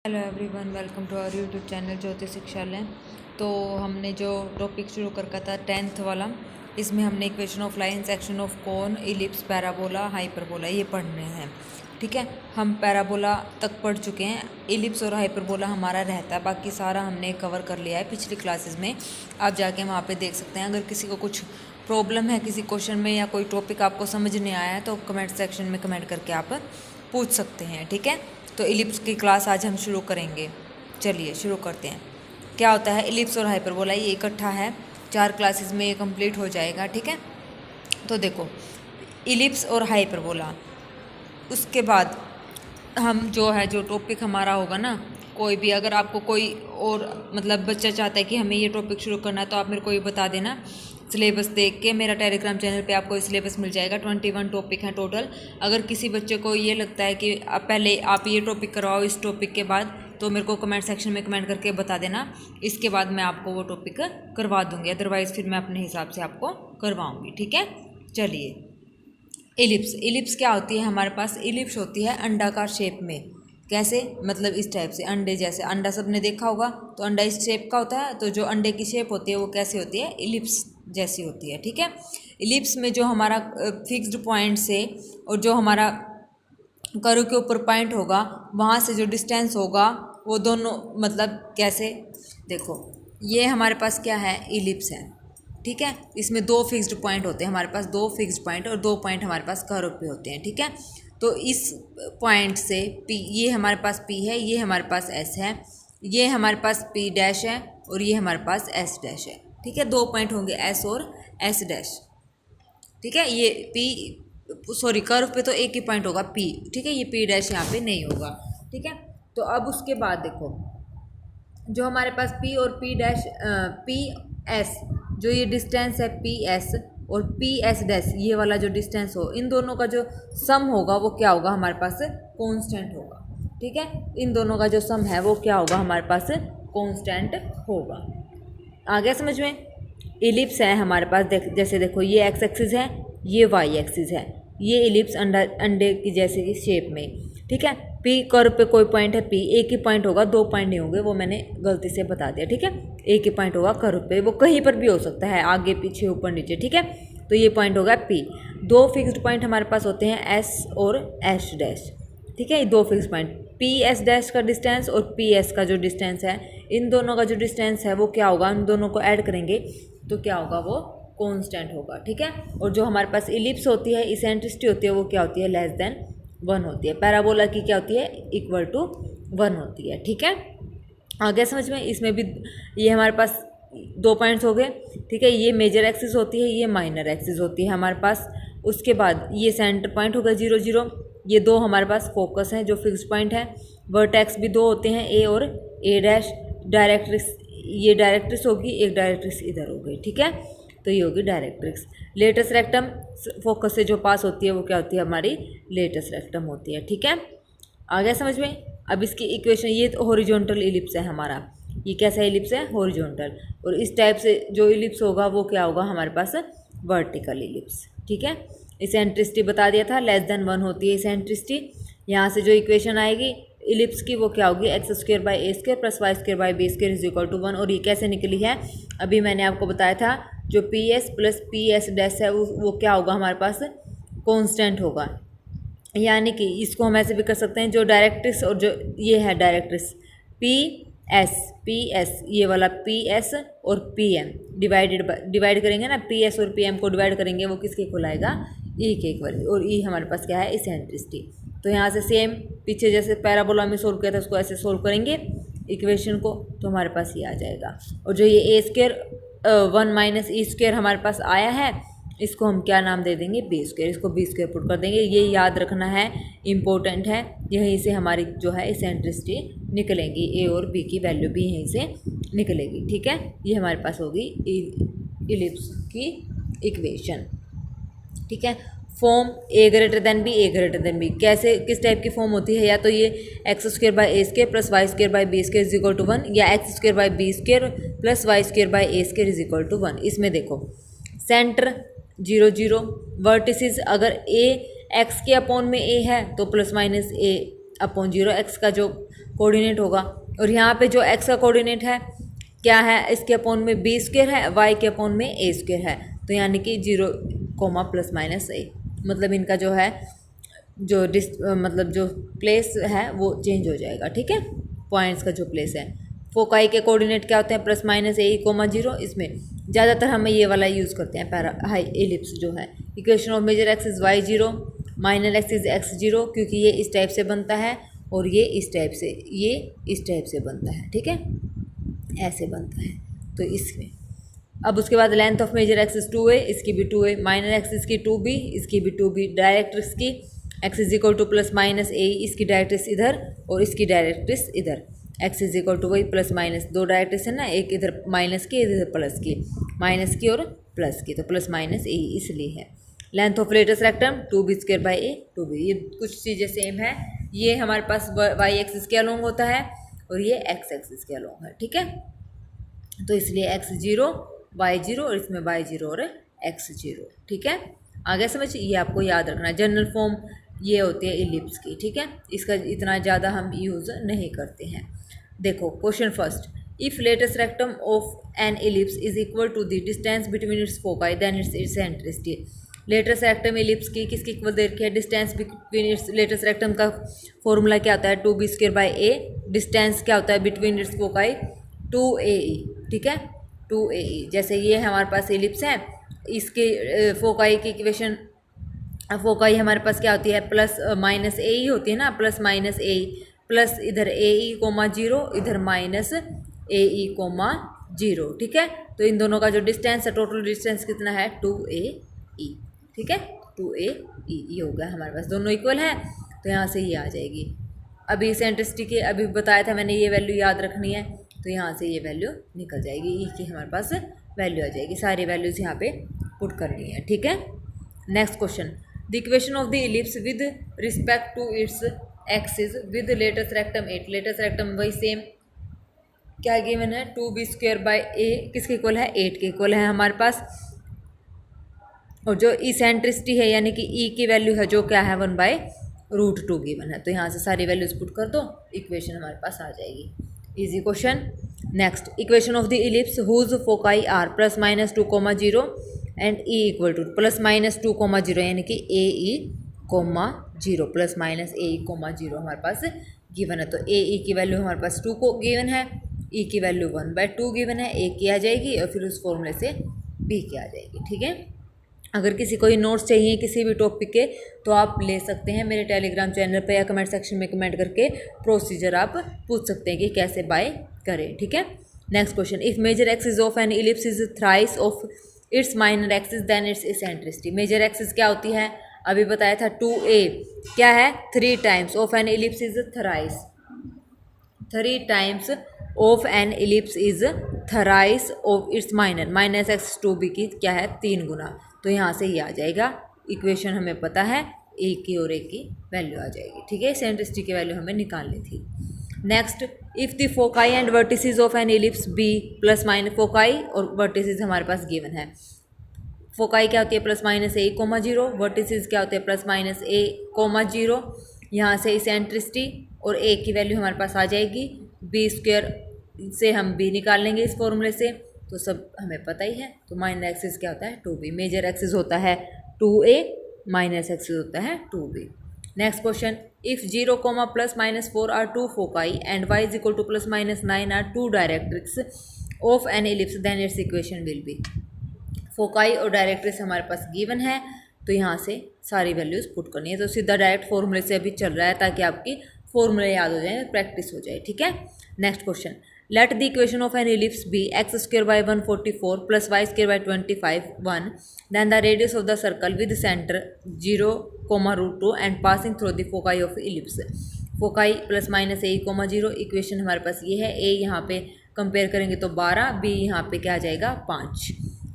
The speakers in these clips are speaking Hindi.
Hello everyone, welcome to our YouTube channel Jyoti Shikshalay. तो हमने जो टॉपिक शुरू कर रखा था 10th वाला, इसमें हमने equation of line, section of cone, ellipse, parabola, hyperbola ये पढ़ने हैं। ठीक है, हम पैराबोला तक पढ़ चुके हैं, इलिप्स और हाइपरबोला हमारा रहता है, बाकी सारा हमने कवर कर लिया है पिछली क्लासेस में। आप जाके वहाँ पर देख सकते हैं। अगर किसी को कुछ प्रॉब्लम है किसी क्वेश्चन में या कोई टॉपिक आपको समझ नहीं आया है तो कमेंट सेक्शन में कमेंट करके आप पूछ सकते हैं। ठीक है, तो इलिप्स की क्लास आज हम शुरू करेंगे। चलिए शुरू करते हैं। क्या होता है इलिप्स और हाइपरबोला, ये इकट्ठा है, 4 क्लासेस में ये कंप्लीट हो जाएगा। ठीक है, तो देखो इलिप्स और हाइपरबोला, उसके बाद हम जो टॉपिक हमारा होगा ना, कोई भी अगर आपको कोई और मतलब बच्चा चाहता है कि हमें ये टॉपिक शुरू करना है तो आप मेरे को ये बता देना। सिलेबस देख के मेरा टेलीग्राम चैनल पे आपको सिलेबस मिल जाएगा। 21 टॉपिक हैं टोटल। अगर किसी बच्चे को ये लगता है कि पहले आप ये टॉपिक करवाओ इस टॉपिक के बाद, तो मेरे को कमेंट सेक्शन में कमेंट करके बता देना। इसके बाद मैं आपको वो टॉपिक करवा दूँगी, अदरवाइज़ फिर मैं अपने हिसाब से आपको करवाऊँगी। ठीक है, चलिए इलिप्स। इलिप्स क्या होती है हमारे पास? इलिप्स होती है अंडाकार शेप में। कैसे? मतलब इस टाइप से, अंडे जैसे। अंडा सबने देखा होगा, तो अंडा इस शेप का होता है, तो जो अंडे की शेप होती है वो कैसी होती है? इलिप्स जैसी होती है। ठीक है, इलिप्स में जो हमारा फिक्स्ड पॉइंट से और जो हमारा कर्व के ऊपर पॉइंट होगा, वहाँ से जो डिस्टेंस होगा वो दोनों मतलब कैसे? देखो ये हमारे पास क्या है? इलिप्स है। ठीक है, इसमें 2 फिक्स्ड पॉइंट होते हैं हमारे पास, 2 फिक्स्ड पॉइंट और 2 पॉइंट हमारे पास कर्व पे होते हैं। ठीक है, तो इस पॉइंट से P, ये हमारे पास P है, ये हमारे पास S है, ये हमारे पास P डैश है और ये हमारे पास S डैश है। ठीक है, 2 पॉइंट होंगे S और S डैश। ठीक है, ये कर्व पे तो एक ही पॉइंट होगा P। ठीक है, ये P डैश यहाँ पे नहीं होगा। ठीक है, तो अब उसके बाद देखो जो हमारे पास P और P डैश P S, जो ये डिस्टेंस है पी एस और पी एस डैश, ये वाला जो डिस्टेंस हो, इन दोनों का जो सम होगा वो क्या होगा? हमारे पास कांस्टेंट होगा। ठीक है, इन दोनों का जो सम है वो क्या होगा? हमारे पास कांस्टेंट होगा। आ गया समझ में? इलिप्स है हमारे पास, जैसे देखो ये एक्स एक्सिस है, ये वाई एक्सिस है, ये इलिप्स अंडे की जैसे की शेप में। ठीक है, पी कर्व पे कोई पॉइंट है P, एक ही पॉइंट होगा, 2 पॉइंट नहीं होंगे, वो मैंने गलती से बता दिया। ठीक है, एक ही पॉइंट होगा कर्व पे, वो कहीं पर भी हो सकता है, आगे पीछे ऊपर नीचे। ठीक है, तो ये पॉइंट होगा P। 2 फिक्स्ड पॉइंट हमारे पास होते हैं S और S डैश। ठीक है, ये 2 fixed point, P S dash का डिस्टेंस और पी एस का जो डिस्टेंस है, इन दोनों का जो डिस्टेंस है वो क्या होगा? इन दोनों को ऐड करेंगे तो क्या होगा? वो कांस्टेंट होगा। ठीक है, और जो हमारे पास इलिप्स होती है, इसेंट्रिसिटी होती है, वो क्या होती है? लेस देन 1 होती है। पैराबोला की क्या होती है? इक्वल टू 1 होती है। ठीक है, आ गया समझ में? इसमें भी ये हमारे पास 2 पॉइंट्स हो गए। ठीक है, ये मेजर एक्सिस होती है, ये माइनर एक्सिस होती है हमारे पास। उसके बाद ये सेंटर पॉइंट होगा 0 0, ये 2 हमारे पास फोकस हैं जो फिक्स्ड पॉइंट है। वर्टेक्स भी 2 होते हैं, ए और ए डैश। डायरेक्ट्रिक्स, ये डायरेक्ट्रिक्स होगी, एक डायरेक्ट्रिक्स इधर हो गई। ठीक है, तो ये होगी डायरेक्ट्रिक्स। लेटस रेक्टम फोकस से जो पास होती है वो क्या होती है? हमारी लेटस रेक्टम होती है। ठीक है, आ गया समझ में? अब इसकी इक्वेशन, ये तो हॉरिजॉन्टल इलिप्स है हमारा। ये कैसा इलिप्स है? हॉरिजॉन्टल। और इस टाइप से जो इलिप्स होगा वो क्या होगा? हमारे पास वर्टिकल इलिप्स। ठीक है, इसेंट्रिसिटी बता दिया था, लेस देन 1 होती है इसेंट्रिसिटी। यहाँ से जो इक्वेशन आएगी इलिप्स की वो क्या होगी? x² by a square plus y square by b square is equal to 1। और ये कैसे निकली है? अभी मैंने आपको बताया था, जो P S plus P S dash है वो क्या होगा? हमारे पास कांस्टेंट होगा। यानी कि इसको हम ऐसे भी कर सकते हैं, जो डायरेक्ट्रिक्स और जो ये है डायरेक्ट्रिक्स पी एस, ये वाला पी एस और पी एम डिवाइड करेंगे ना, पी एस और पी एम को डिवाइड करेंगे, वो किसके इक्वल आएगा? ई के इक्वल। और ई हमारे पास क्या है? इसेंट्रिसिटी। तो यहाँ से सेम पीछे जैसे पैराबोला में सोल्व किया था उसको ऐसे सोल्व करेंगे इक्वेशन को, तो हमारे पास ये आ जाएगा। और जो ये ए स्क्र 1 माइनस ई स्क्र हमारे पास आया है, इसको हम क्या नाम दे देंगे? B square. इसको बी स्क्र पुट कर देंगे, ये याद रखना है, इम्पोर्टेंट है। यहीं से हमारी जो है इसेंट्रिसिटी निकलेंगी, ए और बी की वैल्यू भी यहीं से निकलेगी। ठीक है, ये हमारे पास होगी इलिप्स की इक्वेशन। ठीक है, फॉर्म ए ग्रेटर देन बी, ए ग्रेटर देन बी कैसे, किस टाइप की फॉर्म होती है? या तो ये x² by a square plus y square by b square is equal to 1, या x² by b square plus y square by a square is equal to 1। इसमें देखो सेंटर 0 0, वर्टिसेस अगर ए एक्स के अपॉन में ए है तो प्लस माइनस ए अपॉन 0, एक्स का जो कोऑर्डिनेट होगा। और यहाँ पे जो x का कोऑर्डिनेट है क्या है, इसके अपोन में b स्क्वायर है, y के अपोन में a स्क्वायर है, तो यानी कि 0, ±a, मतलब इनका जो है जो मतलब जो प्लेस है वो चेंज हो जाएगा। ठीक है, पॉइंट्स का जो प्लेस है। फोकाई के कोऑर्डिनेट क्या होते हैं, ±a, 0। इसमें ज़्यादातर हम ये वाला यूज़ करते हैं, पैरा हाई एलिप्स जो है। Equation of major axis is y0, minor axis is x0, क्योंकि ये इस टाइप से बनता है और ये इस टाइप से, ये इस टाइप से बनता है। ठीक है, ऐसे बनता है। तो इसमें अब उसके बाद length of major axis is 2a, इसकी भी 2a, माइनर एक्स इसकी 2b, इसकी भी 2b, डायरेक्ट्रिक्स की x is equal to ±a, इसकी डायरेक्ट्रिक्स इधर और इसकी डायरेक्ट्रिक्स इधर, x इज इक्वल टू वही प्लस माइनस, दो डायरेक्ट्रिक्स है ना, एक इधर माइनस की, इधर प्लस की, माइनस की और प्लस की, तो ±a इसलिए है। Length of latus rectum 2b²/a, 2b, ये कुछ चीज़ें सेम है। ये हमारे पास y एक्सिस के अलोंग होता है और ये x एक्सिस के अलोंग है। ठीक है, तो इसलिए x0, y0 और इसमें y0 और x0। ठीक है, आगे समझ, ये आपको याद रखना। जनरल फॉर्म ये होती है इलिप्स की। ठीक है, इसका इतना ज़्यादा हम यूज़ नहीं करते हैं। देखो question first, if latus rectum of an ellipse is equal to the distance between its foci then its eccentricity. Latus rectum ellipse की किसकी इक्वल दे रखी है, distance between its, latus rectum का फॉर्मूला क्या होता है, 2b²/a, डिस्टेंस क्या होता है बिटवीन इट्स फोकाई 2ae। ठीक है, 2ae, जैसे ये हमारे पास इलिप्स है, इसके फोकाई की इक्वेशन, फोकाई हमारे पास क्या होती है, ±a ही होती है ना, ±a, प्लस इधर ae, 0, इधर -ae, 0। ठीक है, तो इन दोनों का जो डिस्टेंस है, टोटल डिस्टेंस कितना है, 2ae। ठीक है, 2ae ये हो गया हमारे पास, दोनों इक्वल है, तो यहाँ से ये आ जाएगी। अभी सेंट्रिसिटी के अभी बताया था मैंने, ये वैल्यू याद रखनी है, तो यहाँ से ये वैल्यू निकल जाएगी, ई की हमारे पास वैल्यू आ जाएगी। सारी वैल्यूज़ यहाँ पे पुट करनी है। ठीक है, next question, the equation of the ellipse with respect to its axis with latus rectum 8, latus rectum वही सेम क्या गिवन है, 2b²/a किसके इक्वल है, 8 के इक्वल है हमारे पास। और जो इसेंट्रिसिटी है यानी कि ई की वैल्यू है जो क्या है, 1/√2 गिवन है, तो यहाँ से सारी वैल्यूज पुट कर दो, इक्वेशन हमारे पास आ जाएगी। Easy question. Next, equation of the ellipse whose foci are ±2, 0 and e equal to ±2, 0 यानी कि ae, 0 ±ae, 0 हमारे पास गिवन है। तो ae की वैल्यू हमारे पास 2 को गिवन है, e की वैल्यू 1/2 गिवन है, a की आ जाएगी और फिर उस फॉर्मूले से b की आ जाएगी। ठीक है, अगर किसी को ये नोट्स चाहिए किसी भी टॉपिक के तो आप ले सकते हैं मेरे टेलीग्राम चैनल पे, या कमेंट सेक्शन में कमेंट करके प्रोसीजर आप पूछ सकते हैं कि कैसे बाय करें। ठीक है, next question, if major axis of an ellipse is thrice of its minor axis then its eccentricity. Major axis क्या होती है, अभी बताया था 2a, क्या है 3 times of an ellipse is thrice, 3 times of an ellipse is thrice of its minor, minus x 2b की क्या है 3 गुना, तो यहाँ से ये आ जाएगा। इक्वेशन हमें पता है, ए की और ए की वैल्यू आ जाएगी। ठीक है, सेंट्रिसिटी की वैल्यू हमें निकालनी थी। Next, if the foci and vertices of an ellipse be ±, foci और वर्टिसेस हमारे पास गिवन है। फोकाई क्या होती है, ±a, 0, वर्टिसेस क्या होते हैं, ±a, 0। यहाँ से इसेंट्रिसिटी और ए की वैल्यू हमारे पास आ जाएगी, b² से हम b निकाल लेंगे इस फॉर्मूले से, तो सब हमें पता ही है। तो माइनर एक्सिस क्या होता है, 2b, मेजर एक्सिस होता है 2a, माइनस एक्सिस होता है 2b। Next question, if 0, ±4 are 2 foci and y is equal to ±9 are 2 directrix of an ellipse then its equation will be. Foci और डायरेक्ट्रिक्स हमारे पास गिवन है, तो यहाँ से सारी वैल्यूज पुट करनी है। तो सीधा डायरेक्ट फॉर्मूले से अभी चल रहा है ताकि आपकी फॉर्मूले याद हो जाए, प्रैक्टिस हो जाए। ठीक है, next question, let the equation of an ellipse be x²/144 plus y²/25 1, then the radius of the circle with center 0, √2 and passing through the foci of ellipse। Foci ±a, 0, equation हमारे पास ये है, a यहाँ पे कंपेयर करेंगे तो 12, b यहाँ पे क्या आ जाएगा 5।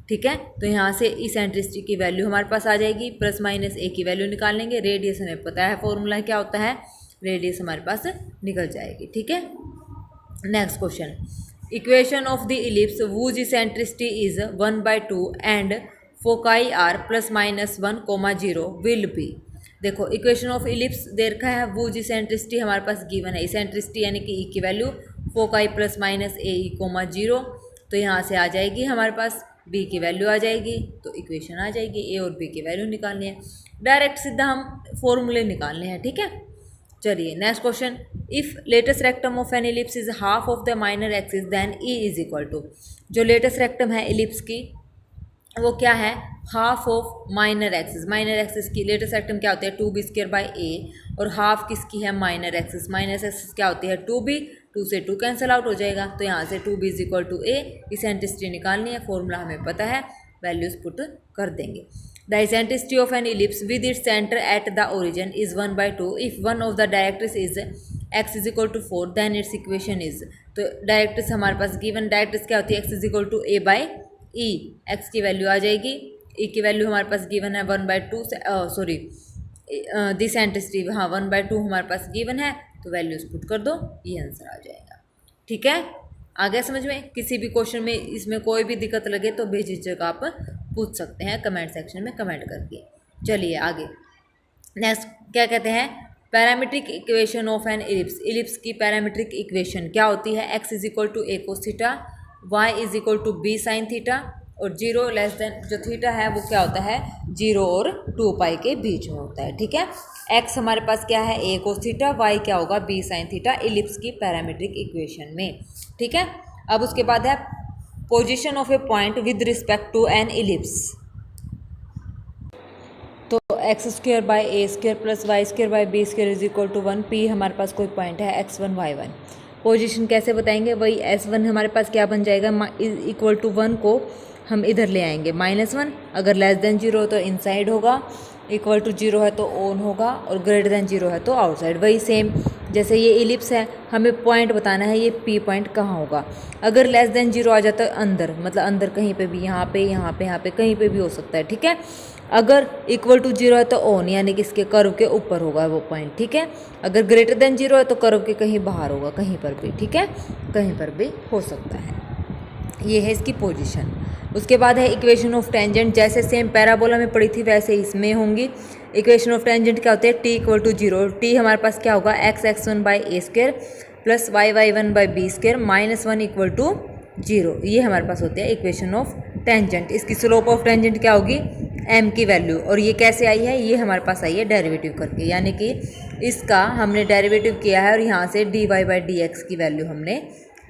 ठीक है, तो यहाँ से इसेंट्रिसिटी की वैल्यू हमारे पास आ जाएगी, ±a की वैल्यू निकाल लेंगे, रेडियस हमें पता है फॉर्मूला क्या होता है, रेडियस हमारे पास निकल जाएगी। ठीक है, next question, equation of the ellipse whose eccentricity is 1/2 and foci are ±1, 0 will be। देखो इक्वेशन ऑफ इलिप्स दे रखा है, वो जिस एसेंट्रिसिटी हमारे पास गिवन है, इसेंट्रिसिटी यानी कि ई की वैल्यू फोकाई प्लस माइनस ए ई कोमा 0, तो यहाँ से आ जाएगी हमारे पास बी की वैल्यू आ जाएगी, तो इक्वेशन आ जाएगी। ए और बी की वैल्यू निकालनी है, डायरेक्ट सीधा हम फॉर्मूले निकालने हैं, ठीक है। चलिए next question, if latus rectum of an ellipse is half of the minor axis then e is equal to, जो लेटेस्ट रेक्टम है इलिप्स की वो क्या है, हाफ ऑफ माइनर एक्सिस की लेटेस्ट रेक्टम क्या होती है 2b² बाई ए, और हाफ किसकी है माइनर एक्सिस क्या होती है 2b, 2 से 2 कैंसिल आउट हो जाएगा, तो यहाँ से 2b is equal to a, eccentricity निकालनी है, फॉर्मूला हमें पता है, वैल्यूज पुट कर देंगे। The eccentricity of an ellipse with its centre at the origin is 1/2 if one of the directrix is x is equal to 4 then its equation is, तो डायरेक्ट्रिस हमारे पास गिवन डायरेक्ट्रिस क्या होती है x is equal to a by e, x की वैल्यू आ जाएगी, ई की वैल्यू हमारे पास गिवन है 1/2 से सॉरी दिस एंटिसिटी हाँ 1/2 हमारे पास गिवन है, तो वैल्यूज पुट कर दो, ये आंसर आ जाएगा। ठीक है, आ गया समझ में। किसी भी क्वेश्चन में इसमें कोई भी दिक्कत लगे तो बेझिझक आप पूछ सकते हैं कमेंट सेक्शन में कमेंट करके। चलिए आगे नेक्स्ट क्या कहते हैं, parametric equation of an ellipse, ellipse की पैरामीट्रिक इक्वेशन क्या होती है, x is equal to a cos theta, y is equal to b sine theta, और 0 लेस देन जो थीटा है वो क्या होता है 0 और 2 पाई के बीच में होता है। ठीक है, x हमारे पास क्या है a कोस थीटा, y क्या होगा b साइन थीटा, इलिप्स की पैरामीट्रिक इक्वेशन में। ठीक है, अब उसके बाद है position of a point with respect to an ellipse, तो x² by a² plus y² by b² is equal to 1, p हमारे पास कोई पॉइंट है x1 y1। पोजीशन कैसे बताएंगे, वही s1 हमारे पास क्या बन जाएगा इक्वल टू 1 को हम इधर ले आएंगे -1, अगर लेस देन 0 हो तो इनसाइड होगा, इक्वल टू 0 है तो ऑन होगा, और ग्रेटर देन 0 है तो आउटसाइड। वही सेम जैसे ये इलिप्स है, हमें पॉइंट बताना है ये P पॉइंट कहाँ होगा। अगर लेस देन 0 आ जाता है अंदर, मतलब अंदर कहीं पे भी, यहाँ पे यहाँ पे यहाँ पे कहीं पे भी हो सकता है। ठीक है, अगर इक्वल टू 0 है तो ऑन, यानी कि इसके कर्व के ऊपर होगा वो पॉइंट। ठीक है, अगर ग्रेटर देन 0 है तो कर्व के कहीं बाहर होगा, कहीं पर भी। ठीक है, कहीं पर भी हो सकता है। ये है इसकी पोजीशन। उसके बाद है इक्वेशन ऑफ टेंजेंट, जैसे सेम पैराबोला में पड़ी थी वैसे इसमें होंगी। इक्वेशन ऑफ टेंजेंट क्या होते हैं, t इक्वल टू 0, t हमारे पास क्या होगा x1 by a² plus y1 by b² -1 equal to 0, ये हमारे पास होते हैं इक्वेशन ऑफ टेंजेंट। इसकी स्लोप ऑफ टेंजेंट क्या होगी m की वैल्यू, और ये कैसे आई है, ये हमारे पास आई है डेरिवेटिव करके, यानी कि इसका हमने डेरिवेटिव किया है और यहाँ से dy बाई dx की वैल्यू हमने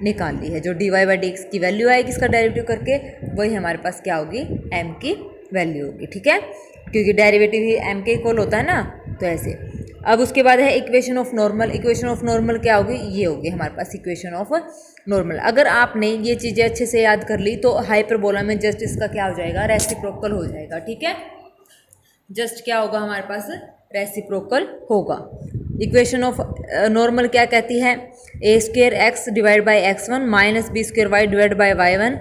निकाल ली है। जो dy बाई dx की वैल्यू आएगी इसका डेरिवेटिव करके, वही हमारे पास क्या होगी m की वैल्यू होगी। ठीक है, क्योंकि डेरिवेटिव ही m के इक्वल होता है ना, तो ऐसे। अब उसके बाद है equation of normal, equation of normal क्या होगी, ये होगी हमारे पास इक्वेशन ऑफ नॉर्मल। अगर आपने ये चीज़ें अच्छे से याद कर ली तो हाइपरबोला में जस्ट इसका क्या हो जाएगा, रेसिप्रोकल हो जाएगा। ठीक है, जस्ट क्या होगा हमारे पास, रेसिप्रोकल होगा। इक्वेशन ऑफ नॉर्मल क्या कहती है, a² x divide by x1 minus b² y divide by y1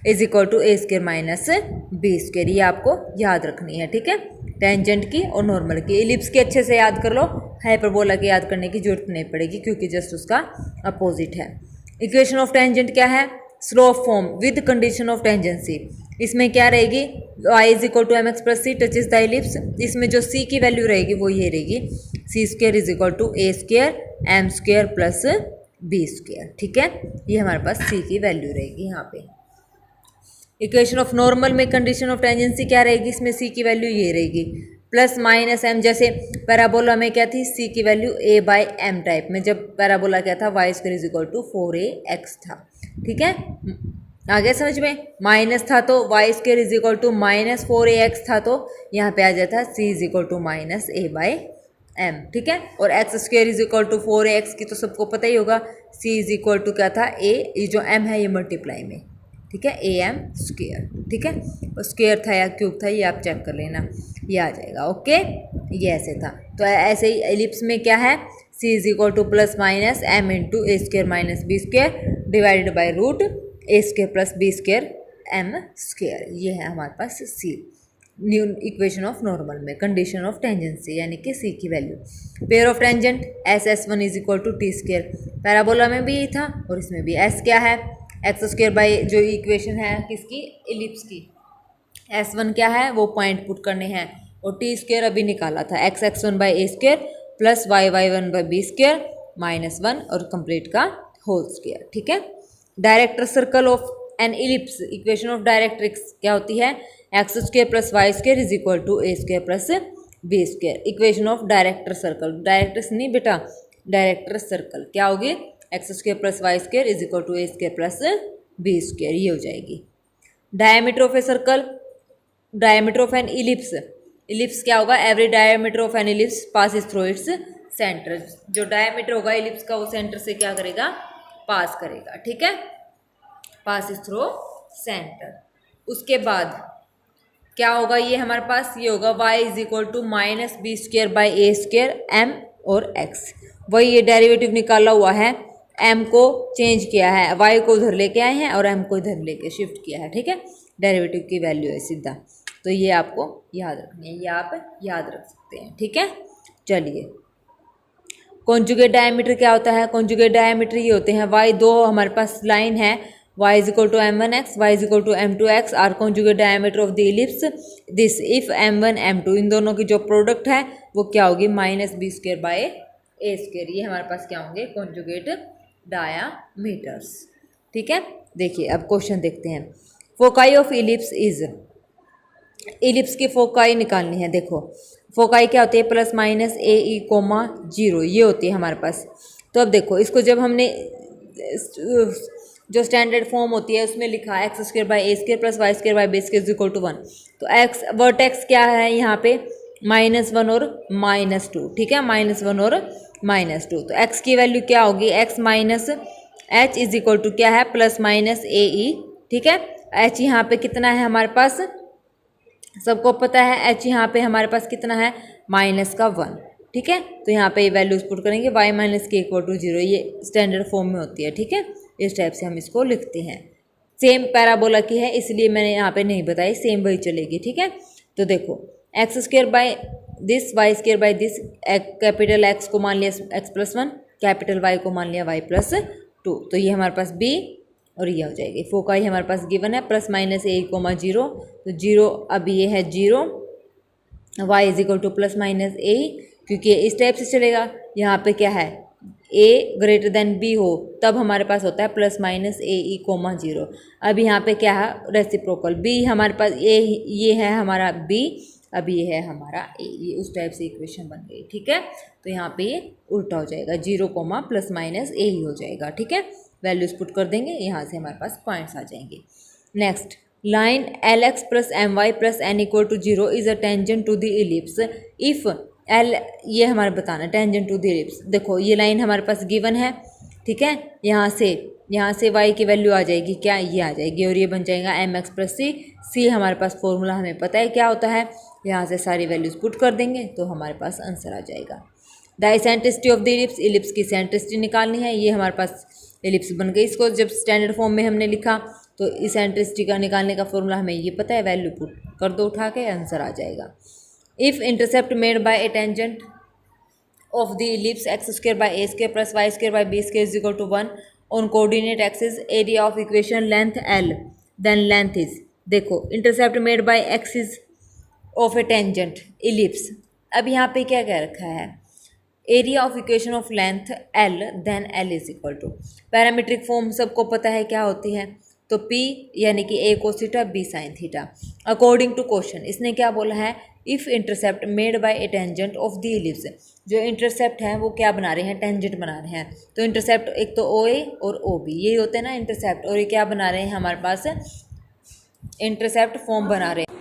is equal to a² minus b², ये आपको याद रखनी है। ठीक है, टेंजेंट की और नॉर्मल की। इलिप्स की अच्छे से याद कर लो, हाइपरबोला की याद करने की जरूरत नहीं पड़ेगी क्योंकि जस्ट उसका अपोजिट है। इक्वेशन ऑफ टेंजेंट क्या है, slope form with condition of tangency. इसमें क्या रहेगी, y is equal to mx plus c touches the ellipse, इसमें जो c की वैल्यू रहेगी वो ये रहेगी c² is equal to a² m² plus b²। ठीक है, ये हमारे पास c की वैल्यू रहेगी यहाँ पे। इक्वेशन ऑफ नॉर्मल में कंडीशन ऑफ टेंजेंसी क्या रहेगी, इसमें c की वैल्यू ये रहेगी प्लस माइनस m, जैसे पैराबोला में क्या थी c की value a by m type में, जब पैराबोला क्या था y² is equal to 4ax था। ठीक है, आगे समझ में, माइनस था तो y² is equal to minus 4ax था, तो यहाँ पे आ जाता c is equal to minus a by m। ठीक है, और x² is equal to 4ax की तो सबको पता ही होगा, c इज इक्वल टू क्या था a, ये जो m है ये मल्टीप्लाई में। ठीक है, am²। ठीक है, स्क्वायर था या क्यूब था ये आप चेक कर लेना, ये आ जाएगा। ओके, ये ऐसे था। तो ऐसे ही एलिप्स में क्या है, c is equal to plus minus m into a² minus b² divided by root a² plus b² m², ये है हमारे पास c। New equation of normal में कंडीशन ऑफ टेंजेंसी यानी कि c की value. Pair of tangent s1 is equal to t², parabola में भी यही था और इसमें भी। s क्या है, x² बाई जो इक्वेशन है किसकी, इलिप्स की। s1 क्या है, वो पॉइंट पुट करने हैं और टी स्क्वायर अभी निकाला था, x x one by a square plus y y one by b square minus one और कंप्लीट का होल स्क्वायर। ठीक है। Director circle of an ellipse, equation of directrix क्या होती है, x square plus y square is equal to a square plus b square. Equation of director circle, directors नहीं बेटा, डायरेक्टर सर्कल क्या होगी, x square plus y square is equal to a square plus b square, ये हो जाएगी। Diameter of a circle, diameter of an ellipse, ellipse क्या होगा, every diameter of an ellipse passes through its centre, जो डायमीटर होगा इलिप्स का वो सेंटर से क्या करेगा, पास करेगा। ठीक है, पासिस थ्रू सेंटर। उसके बाद क्या होगा, ये हमारे पास ये होगा y is equal to minus b square by a square m और x, वही ये डेरिवेटिव निकाला हुआ है, m को चेंज किया है, y को उधर लेके आए हैं और m को इधर लेके शिफ्ट किया है। ठीक है, डेरिवेटिव की वैल्यू है सीधा, तो ये आपको याद रखनी है, ये आप याद रख सकते हैं। ठीक है, चलिए कॉन्जुगेट डायमीटर क्या होता है, कॉन्जुगेट डायमीटर ये होते हैं y, दो हमारे पास लाइन है, y is equal to m1x, y is equal to m2x are conjugate diameter of the ellipse this if m1 m2 इन दोनों की जो प्रोडक्ट है वो क्या होगी, minus b square by a square, ये हमारे पास क्या होंगे, conjugate diameters। ठीक है, देखिए अब क्वेश्चन देखते हैं। Foci of ellipse is, ellipse की फोकाई निकालनी है। देखो फोकाई क्या होती है, प्लस माइनस ए ई कोमा जीरो, ये होती है हमारे पास। तो अब देखो इसको जब हमने जो स्टैंडर्ड फॉर्म होती है उसमें लिखा है x square by a square plus y square by b square equal to one, तो एक्स वर्टेक्स क्या है यहाँ पे, माइनस वन और माइनस टू। ठीक है, माइनस वन और माइनस टू, तो एक्स की वैल्यू क्या होगी, x minus h is equal to क्या है, प्लस माइनस ए ई। ठीक है, एच यहाँ पे कितना है हमारे पास, सबको पता है एच यहाँ पे हमारे पास कितना है, माइनस का वन। ठीक है, तो यहाँ पे ये वैल्यूज पुट करेंगे, वाई माइनस के इक्वल टू जीरो, ये स्टैंडर्ड फॉर्म में होती है। ठीक है, इस टाइप से हम इसको लिखते हैं। सेम पैराबोला की है इसलिए मैंने यहाँ पे नहीं बताई, सेम वही चलेगी। ठीक है, तो देखो x square by this y square by this, capital x को मान लिया x plus one, capital y को मान लिया वाई प्लस टू, तो ये हमारे पास बी और ये हो जाएगी। फोकाई हमारे पास गिवन है plus minus a comma zero, तो जीरो अब ये है zero, y is equal to plus minus a, क्योंकि इस टाइप से चलेगा। यहाँ पे क्या है, ए ग्रेटर देन बी हो तब हमारे पास होता है प्लस माइनस ए ई कोमा जीरो। अब यहाँ पे क्या है, रेसिप्रोकल, बी हमारे पास ए, ये है हमारा बी, अब ये है हमारा ए, ये उस टाइप से इक्वेशन बन गई। ठीक है, तो यहाँ पे ये उल्टा हो जाएगा, जीरो कोमा प्लस माइनस ए ही हो जाएगा। ठीक है, वैल्यूज पुट कर देंगे, यहाँ से हमारे पास पॉइंट्स आ जाएंगे। Next line l x plus m y plus n equal to zero is a tangent to the ellipse if l, ये हमारे बताना टेंजेंट टू द इलिप्स। देखो ये लाइन हमारे पास गिवन है। ठीक है, यहाँ से y की वैल्यू आ जाएगी क्या, ये आ जाएगी और ये बन जाएगा एम एक्स प्लस सी, सी हमारे पास फॉर्मूला हमें पता है क्या होता है, यहाँ से सारी वैल्यूज पुट कर देंगे तो हमारे पास आंसर आ जाएगा। The eccentricity of the ellipse, ellipse की एसेंट्रिसिटी निकालनी है, ये हमारे पास इलिप्स बन गई। इसको जब स्टैंडर्ड फॉर्म में हमने लिखा तो एसेंट्रिसिटी का निकालने का फॉर्मूला हमें ये पता है, वैल्यू पुट कर दो उठा के, आंसर आ जाएगा। If intercept made by a tangent of the ellipse x square by a square plus y square by b square is equal to one on coordinate axis, area of equation length l, then length is, देखो intercept made by axis of a tangent ellipse, अब यहाँ पे क्या कह रखा है, area of equation of length l, then l is equal to, parametric form सबको पता है क्या होती है, तो P यानी कि A cos theta B sine theta. According to question इसने क्या बोला है, if intercept made by a tangent of the ellipse, जो इंटरसेप्ट है वो क्या बना रहे हैं, टेंजेंट बना रहे हैं। तो इंटरसेप्ट एक तो OA और OB, यही होते हैं ना इंटरसेप्ट, और ये क्या बना रहे हैं हमारे पास, इंटरसेप्ट फॉर्म बना रहे हैं।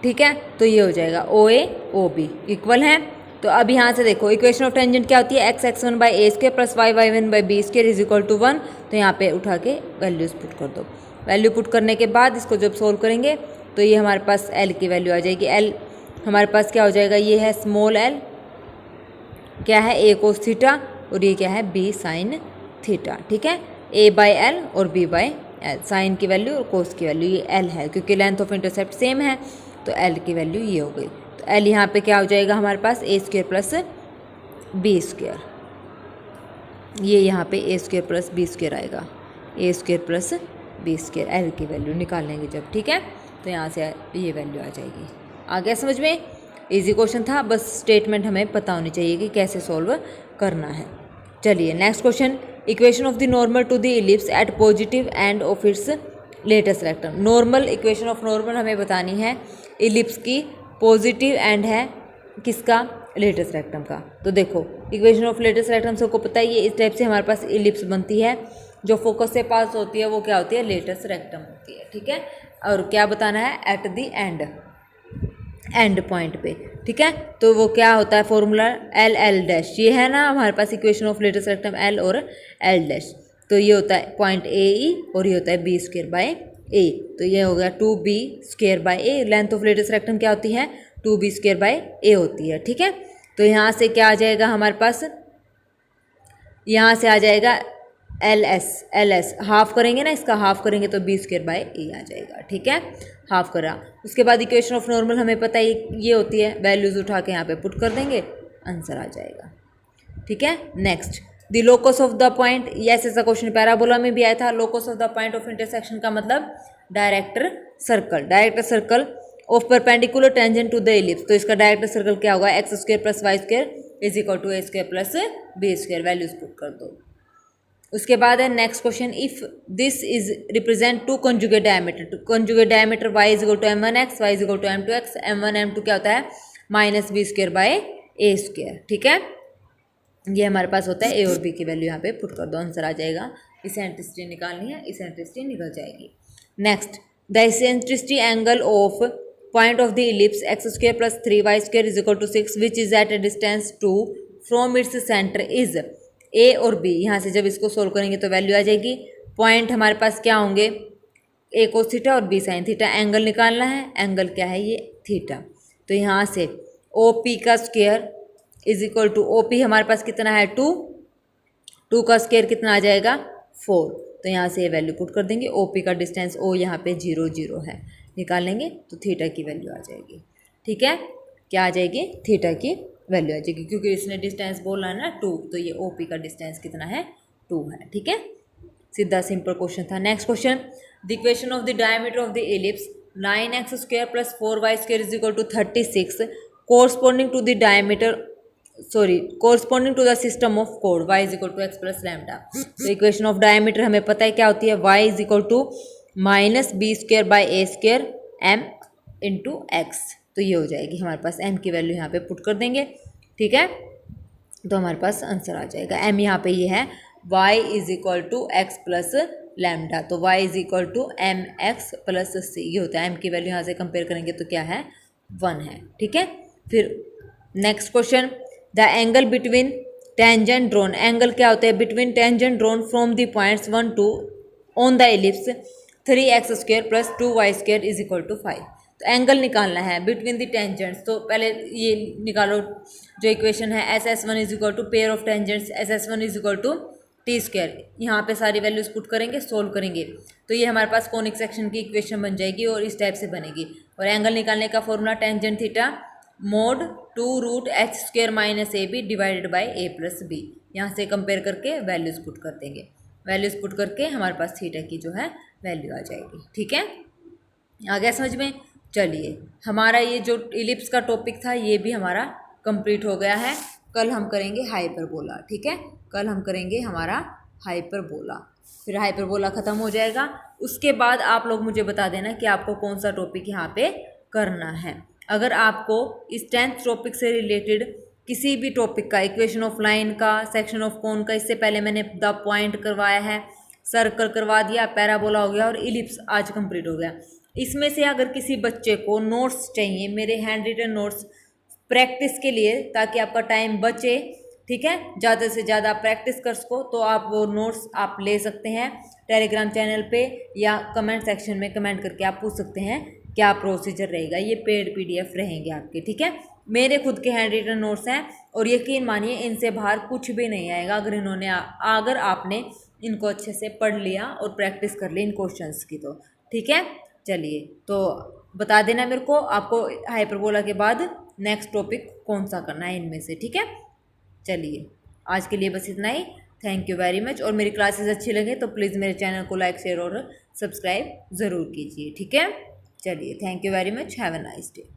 ठीक है, तो ये हो जाएगा OA OB इक्वल है। तो अब यहाँ से देखो इक्वेशन ऑफ टेंजेंट क्या होती है, x x one by a square plus y y one by b square is equal to one, तो यहाँ पे उठा के वैल्यूज पुट कर दो। वैल्यू पुट करने के बाद इसको जब सोल्व करेंगे तो ये हमारे पास एल की वैल्यू आ जाएगी। एल हमारे पास क्या हो जाएगा, ये है स्मॉल एल, क्या है ए कोस थीटा, और ये क्या है बी साइन थीटा। ठीक है, ए बाई एल और बी बाई एल, साइन की वैल्यू और कोस की वैल्यू, ये एल है क्योंकि लेंथ ऑफ इंटरसेप्ट सेम है, तो एल की वैल्यू ये हो गई। तो एल यहाँ पे क्या हो जाएगा हमारे पास, a square plus b square, ये यहाँ पे a square plus b square आएगा, a square plus b square, l की वैल्यू निकाल लेंगे जब। ठीक है, तो यहाँ से ये वैल्यू आ जाएगी। आ गया समझ में? इजी क्वेश्चन था, बस स्टेटमेंट हमें पता होनी चाहिए कि कैसे सॉल्व करना है। चलिए next question, equation of the normal to the ellipse at positive end of its latus rectum. Normal, equation of normal हमें बतानी है इलिप्स की, पॉजिटिव एंड है किसका? लेटेस्ट रेक्टम का। तो देखो इक्वेशन ऑफ लेटेस्ट रेक्टम सबको पता है, ये इस टाइप से हमारे पास इलिप्स बनती है, जो फोकस से पास होती है वो क्या होती है? लेटेस्ट रेक्टम होती है, ठीक है। और क्या बताना है? एट द एंड पॉइंट पे, ठीक है। तो वो क्या होता है फॉर्मूला? एल एल डैश, ये है ना हमारे पास equation of latus rectum, l और एल डैश। तो ये होता है पॉइंट ए ई और ये होता है बी स्क्वायर बाय ए। तो ये हो गया 2b square by A. Length of latus rectum क्या होती है? 2b स्क्वायर बाय ए होती है, ठीक है। तो यहाँ से क्या आ जाएगा हमारे पास? यहाँ से आ जाएगा एल एस हाफ करेंगे ना, इसका हाफ करेंगे तो बी स्क्वायर बाय ए आ जाएगा, ठीक है। हाफ करा, उसके बाद इक्वेशन ऑफ नॉर्मल हमें पता है ये होती है, वैल्यूज उठा के यहाँ पे पुट कर देंगे, आंसर आ जाएगा, ठीक है। Next, the locus of the point, yes ऐसा क्वेश्चन पैराबोला में भी आया था। Locus of the point of intersection का मतलब director circle of perpendicular tangent to the ellipse. तो इसका डायरेक्टर सर्कल क्या होगा? X square plus y square is equal to a square plus b square, values put कर दो। उसके बाद है next question, if this is represent two conjugate diameter. To conjugate diameter y is equal to m1x, y is equal to m2x, m1 m2 क्या होता है? Minus b square by a square, ठीक है। ये हमारे पास होता है, ए और बी की वैल्यू यहाँ पे पुट कर दो, आंसर आ जाएगा। इसेंट्रिसिटी निकालनी है, इसेंट्रिसिटी निकल जाएगी। Next, the eccentricity angle of point of the ellipse x square plus 3y square is equal to 6 which is at a distance 2 from its centre is a और बी। यहाँ से जब इसको सोल्व करेंगे तो वैल्यू आ जाएगी। पॉइंट हमारे पास क्या होंगे? ए कोस थीटा और बी साइन थीटा। एंगल निकालना है, एंगल क्या है? ये थीटा। तो यहाँ से ओ पी का square is equal to, O P हमारे पास कितना है? 2 का स्क्वायर कितना आ जाएगा? 4। तो यहाँ से ये वैल्यू पुट कर देंगे। ओ पी का डिस्टेंस ओ यहाँ पे 0 0 है, निकालेंगे तो थीटा की वैल्यू आ जाएगी, ठीक है। क्या आ जाएगी? थीटा की वैल्यू आ जाएगी, क्योंकि इसने डिस्टेंस बोला है ना 2, तो ये ओ पी का डिस्टेंस कितना है? 2 है, ठीक है। सीधा सिंपल क्वेश्चन था। Next question, the equation of the diameter of the ellipse 9x square plus 4y square is equal to 36 corresponding to the diameter, corresponding to the system of कोड y is equal to x plus lambda. तो इक्वेशन ऑफ डायमीटर हमें पता है क्या होती है? y is equal to minus b square by a square m into x. तो ये हो जाएगी हमारे पास, m की वैल्यू यहाँ पे पुट कर देंगे, ठीक है। तो हमारे पास आंसर आ जाएगा। m यहाँ पे ये है y is equal to x plus lambda. तो y is equal to m x plus c, ये होता है। m की वैल्यू यहाँ से कंपेयर करेंगे तो क्या है? 1 है, ठीक है। फिर next question, the angle between tangent drawn, angle क्या होता है? Between tangent drawn from the points 1 2 on the ellipse 3x square plus 2y square is equal to 5। तो एंगल निकालना है बिटवीन द टेंजेंट्स। तो पहले ये निकालो जो इक्वेशन है, SS1 is equal to pair of tangents SS1 is equal to t square. यहाँ पे सारी वैल्यूज पुट करेंगे, सोल्व करेंगे तो ये हमारे पास कॉनिक सेक्शन की इक्वेशन बन जाएगी और इस टाइप से बनेगी। और एंगल निकालने का formula tangent theta mod 2 root h square minus a b divided by a plus b. यहाँ से कंपेयर करके वैल्यूज पुट कर देंगे, वैल्यूज पुट करके हमारे पास थीटा की जो है वैल्यू आ जाएगी, ठीक है। आ गया समझ में? चलिए हमारा ये जो इलिप्स का टॉपिक था ये भी हमारा कंप्लीट हो गया है। कल हम करेंगे हाइपरबोला, ठीक है। कल हम करेंगे हमारा हाइपरबोला, फिर हाइपरबोला ख़त्म हो जाएगा। उसके बाद आप लोग मुझे बता देना कि आपको कौन सा टॉपिक यहाँ पे करना है। अगर आपको इस 10th टॉपिक से रिलेटेड किसी भी टॉपिक का, इक्वेशन ऑफ लाइन का, सेक्शन ऑफ कोन का, इससे पहले मैंने द पॉइंट करवाया है, सर्कल करवा दिया, पैराबोला हो गया और इलिप्स आज कंप्लीट हो गया। इसमें से अगर किसी बच्चे को नोट्स चाहिए, मेरे हैंड रिटन नोट्स प्रैक्टिस के लिए, ताकि आपका टाइम बचे, ठीक है, ज़्यादा से ज़्यादा प्रैक्टिस कर सको, तो आप वो नोट्स आप ले सकते हैं टेलीग्राम चैनल पे या कमेंट सेक्शन में कमेंट करके आप पूछ सकते हैं क्या प्रोसीजर रहेगा। ये पेड PDF रहेंगे आपके, ठीक है। मेरे खुद के हैंड रिटन नोट्स हैं और यकीन मानिए इनसे बाहर कुछ भी नहीं आएगा अगर आपने इनको अच्छे से पढ़ लिया और प्रैक्टिस कर ली इन क्वेश्चंस की, तो ठीक है। चलिए तो बता देना मेरे को आपको हाइपरबोला के बाद नेक्स्ट टॉपिक कौन सा करना है इनमें से, ठीक है। चलिए आज के लिए बस इतना ही। Thank you very much. और मेरी क्लासेस अच्छी लगे तो प्लीज़ मेरे चैनल को लाइक, शेयर और सब्सक्राइब ज़रूर कीजिए, ठीक है। चलिए thank you very much, have a nice day.